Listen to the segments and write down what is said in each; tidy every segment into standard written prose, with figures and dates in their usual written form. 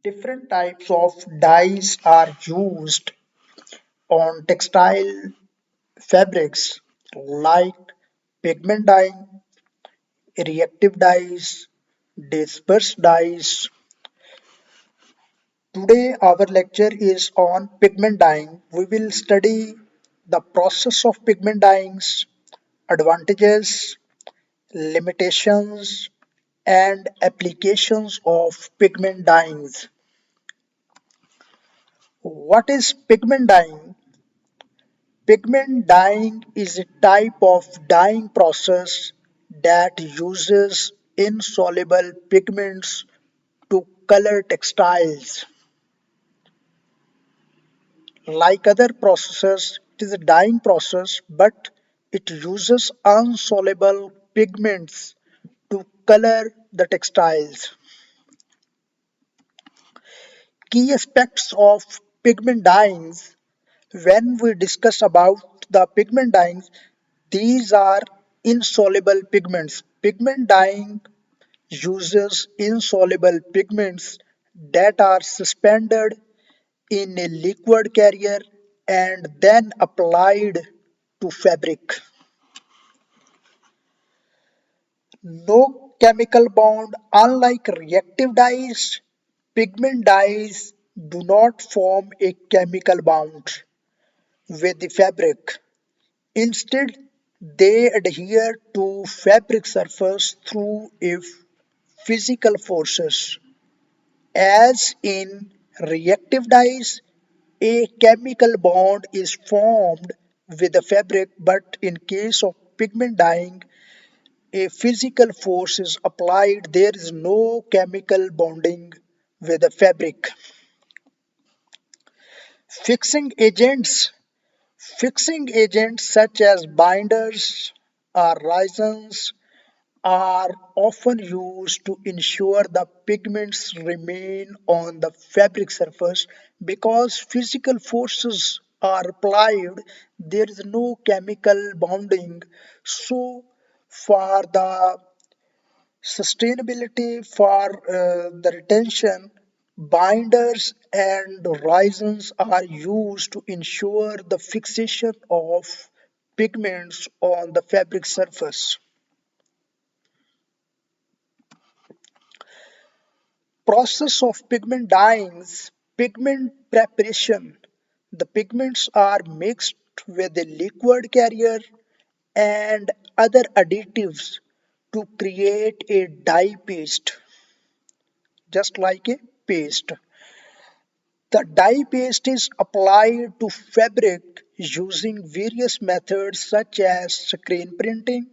Different types of dyes are used on textile fabrics like pigment dye, reactive dyes, dispersed dyes. Today our lecture is on pigment dyeing. We will study the process of pigment dyeings, advantages, limitations, and applications of pigment dyeings. What is pigment dyeing? Pigment dyeing is a type of dyeing process that uses insoluble pigments to color textiles. Like other processes, it is a dyeing process, but it uses insoluble pigments to color the textiles. Key aspects of pigment dyings. When we discuss about the pigment dyeing, these are insoluble pigments. Pigment dyeing uses insoluble pigments that are suspended in a liquid carrier and then applied to fabric. No chemical bond. Unlike reactive dyes, pigment dyes do not form a chemical bond with the fabric. Instead, they adhere to fabric surface through a physical forces. As in reactive dyes, a chemical bond is formed with the fabric, but in case of pigment dyeing, a physical force is applied. There is no chemical bonding with the fabric. Fixing agents. Fixing agents such as binders or resins are often used to ensure the pigments remain on the fabric surface because physical forces are applied. There is no chemical bonding. So, for the sustainability, for the retention, binders and resins are used to ensure the fixation of pigments on the fabric surface. Process of pigment dyings. Pigment preparation. The pigments are mixed with a liquid carrier and other additives to create a dye paste, just like a paste. The dye paste is applied to fabric using various methods such as screen printing,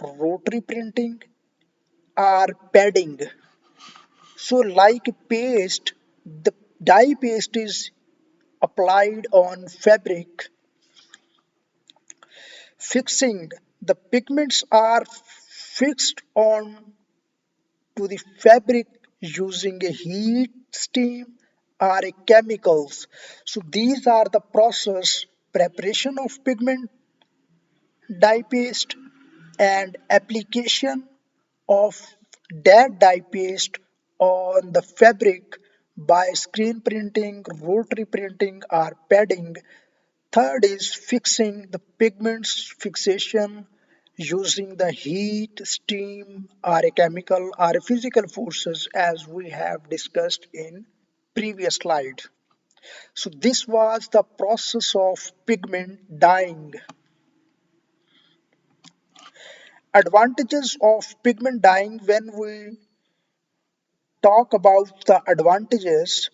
rotary printing, or padding. So, like paste, the dye paste is applied on fabric. Fixing. The pigments are fixed on to the fabric using a heat, steam, or a chemicals. So these are the process preparation of pigment, dye paste, and application of that dye paste on the fabric by screen printing, rotary printing, or padding. Third is fixing the pigments fixation using the heat, steam, or a chemical or a physical forces as we have discussed in previous slide. So this was the process of pigment dyeing. Advantages of pigment dyeing. When we talk about the advantages,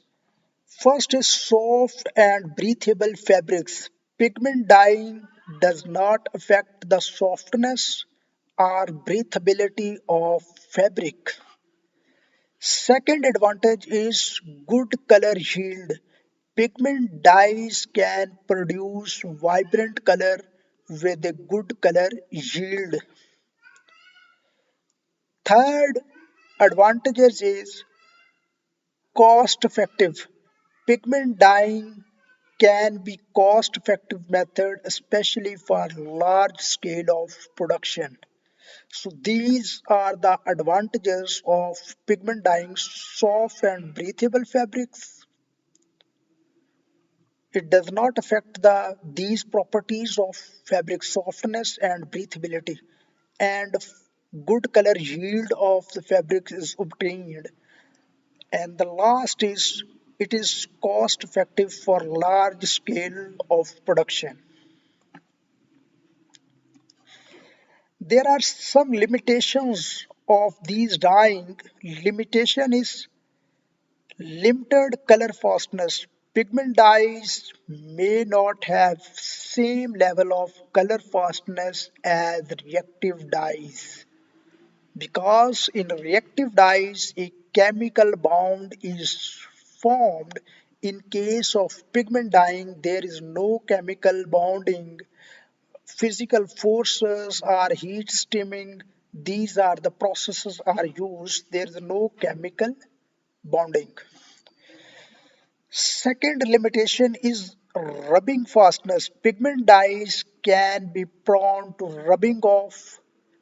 first is soft and breathable fabrics. Pigment dyeing does not affect the softness or breathability of fabric. Second advantage is good color yield. Pigment dyes can produce vibrant color with a good color yield. Third advantages is cost effective. Pigment dyeing can be cost effective method especially for large scale of production. So these are the advantages of pigment dyeing soft and breathable fabrics. It does not affect these properties of fabric softness and breathability, and good color yield of the fabric is obtained. And the last is it is cost effective for large scale of production. There are some limitations of these dyeing. Limitation is limited color fastness. Pigment dyes may not have same level of color fastness as reactive dyes, because in reactive dyes a chemical bond is formed. In case of pigment dyeing there is no chemical bonding. Physical forces or heat steaming, these are the processes are used, there is no chemical bonding. Second limitation is rubbing fastness. Pigment dyes can be prone to rubbing off,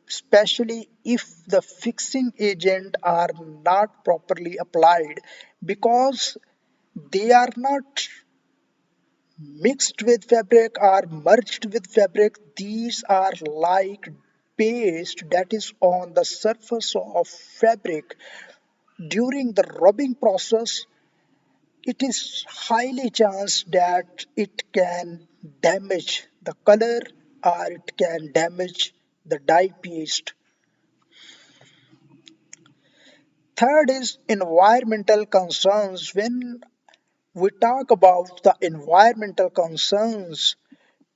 especially if the fixing agent are not properly applied, because they are not mixed with fabric or merged with fabric. These are like paste that is on the surface of fabric. During the rubbing process, it is highly chance that it can damage the color or it can damage the dye paste. Third is environmental concerns. When we talk about the environmental concerns,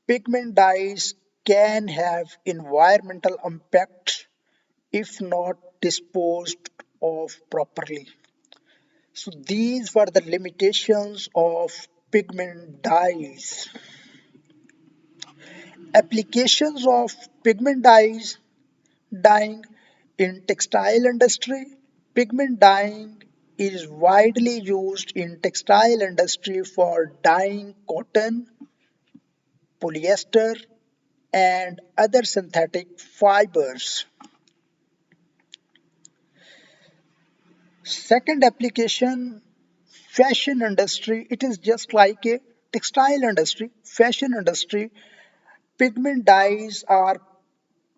pigment dyes can have environmental impact if not disposed of properly. So these were the limitations of pigment dyes. Applications of pigment dyes dyeing in textile industry. Pigment dyeing is widely used in textile industry for dyeing cotton, polyester, and other synthetic fibers. Second application, fashion industry. It is just like a textile industry, fashion industry. Pigment dyes are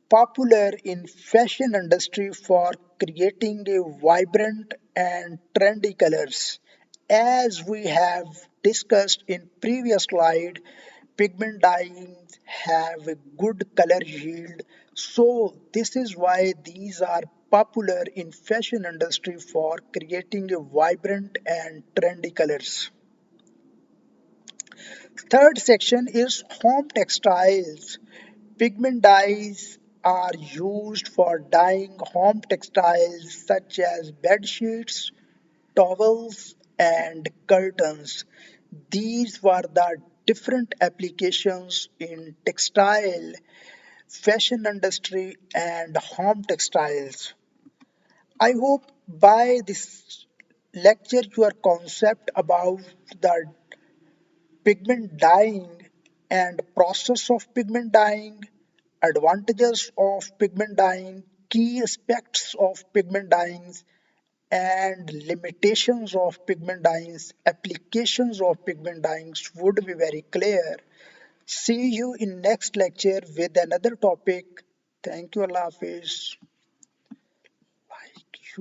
popular in fashion industry for creating a vibrant and trendy colors. As we have discussed in previous slide, pigment dyeing have a good color yield. So this is why these are popular in fashion industry for creating a vibrant and trendy colors. Third section is home textiles. Pigment dyes are used for dyeing home textiles such as bed sheets, towels, and curtains. These were the different applications in textile, fashion industry, and home textiles. I hope by this lecture your concept about the pigment dyeing and process of pigment dyeing, advantages of pigment dyeing, key aspects of pigment dyeing, and limitations of pigment dyes, applications of pigment dyes would be very clear. See you in next lecture with another topic. Thank you, Allah Hafiz.